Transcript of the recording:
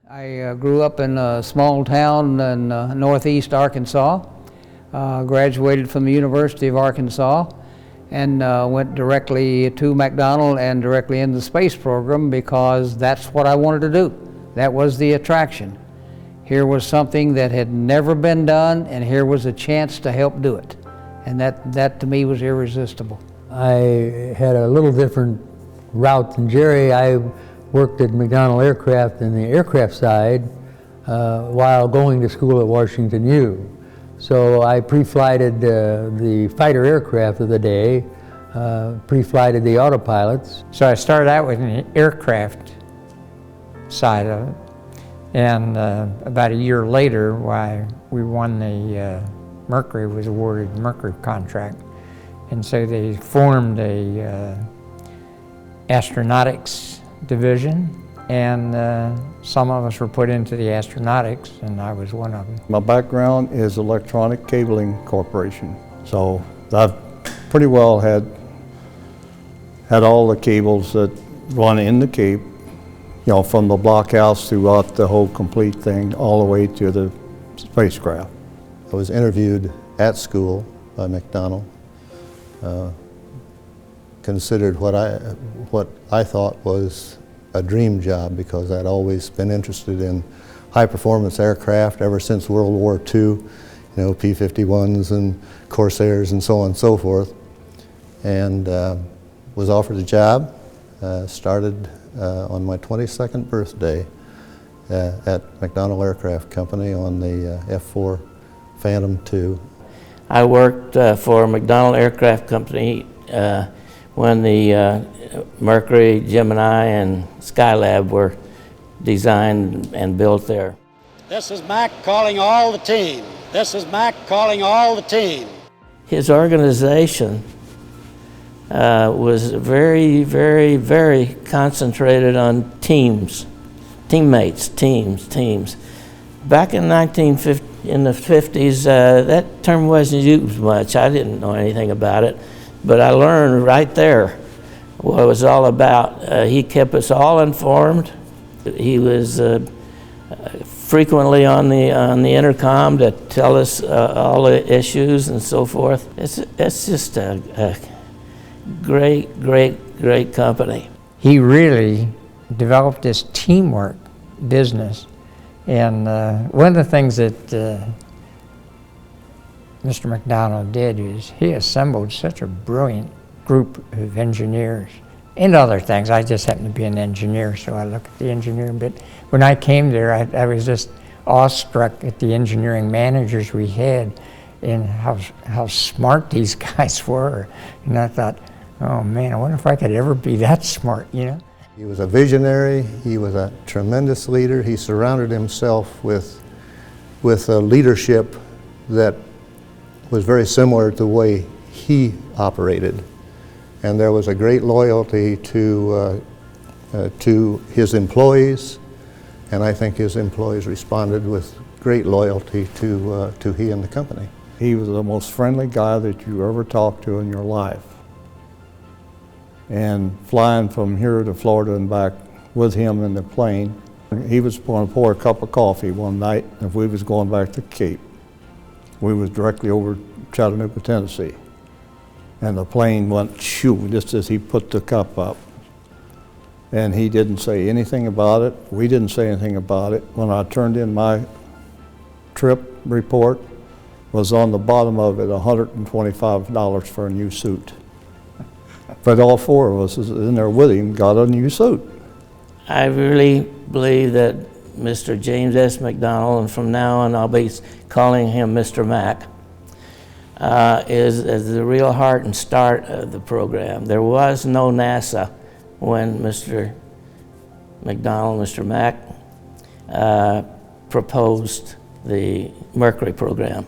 I grew up in a small town in northeast Arkansas, graduated from the University of Arkansas, and went directly to McDonnell and directly in the space program because that's what I wanted to do. That was the attraction. Here was something that had never been done, and here was a chance to help do it. And that to me was irresistible. I had a little different route than Jerry. I worked at McDonnell Aircraft in the aircraft side while going to school at Washington U. So I pre-flighted the fighter aircraft of the day, pre-flighted the autopilots. So I started out with the aircraft side of it, and about a year later, we won the Mercury, was awarded the Mercury contract, and so they formed a astronautics division, and some of us were put into the astronautics, and I was one of them. My background is Electronic Cabling Corporation, so I've pretty well had all the cables that run in the Cape, you know, from the blockhouse throughout the whole complete thing, all the way to the spacecraft. I was interviewed at school by McDonnell, considered what I thought was a dream job because I'd always been interested in high-performance aircraft ever since World War II, you know, P-51s and Corsairs and so on and so forth, and was offered a job, started on my 22nd birthday at McDonnell Aircraft Company on the F-4 Phantom II. I worked for McDonnell Aircraft Company when the Mercury, Gemini, and Skylab were designed and built there. This is Mac calling all the team. This is Mac calling all the team. His organization was very, very, very concentrated on teams, teammates, teams. Back in the 50s, that term wasn't used much. I didn't know anything about it, but I learned right there what it was all about. He kept us all informed. He was frequently on the intercom to tell us all the issues and so forth. It's just a great company. He really developed this teamwork business, and one of the things that Mr. McDonnell did is he assembled such a brilliant group of engineers and other things. I just happen to be an engineer, so I look at the engineering bit. When I came there, I was just awestruck at the engineering managers we had and how smart these guys were. And I thought, oh man, I wonder if I could ever be that smart, you know? He was a visionary, he was a tremendous leader. He surrounded himself with a leadership that was very similar to the way he operated. And there was a great loyalty to his employees, and I think his employees responded with great loyalty to he and the company. He was the most friendly guy that you ever talked to in your life. And flying from here to Florida and back with him in the plane, he was going to pour a cup of coffee one night if we was going back to Cape. We was directly over Chattanooga, Tennessee. And the plane went shoo just as he put the cup up. And he didn't say anything about it. We didn't say anything about it. When I turned in my trip report, was on the bottom of it $125 for a new suit. But all four of us in there with him got a new suit. I really believe that Mr. James S. McDonnell, and from now on I'll be calling him Mr. Mac, is the real heart and start of the program. There was no NASA when Mr. McDonnell, Mr. Mac, proposed the Mercury program.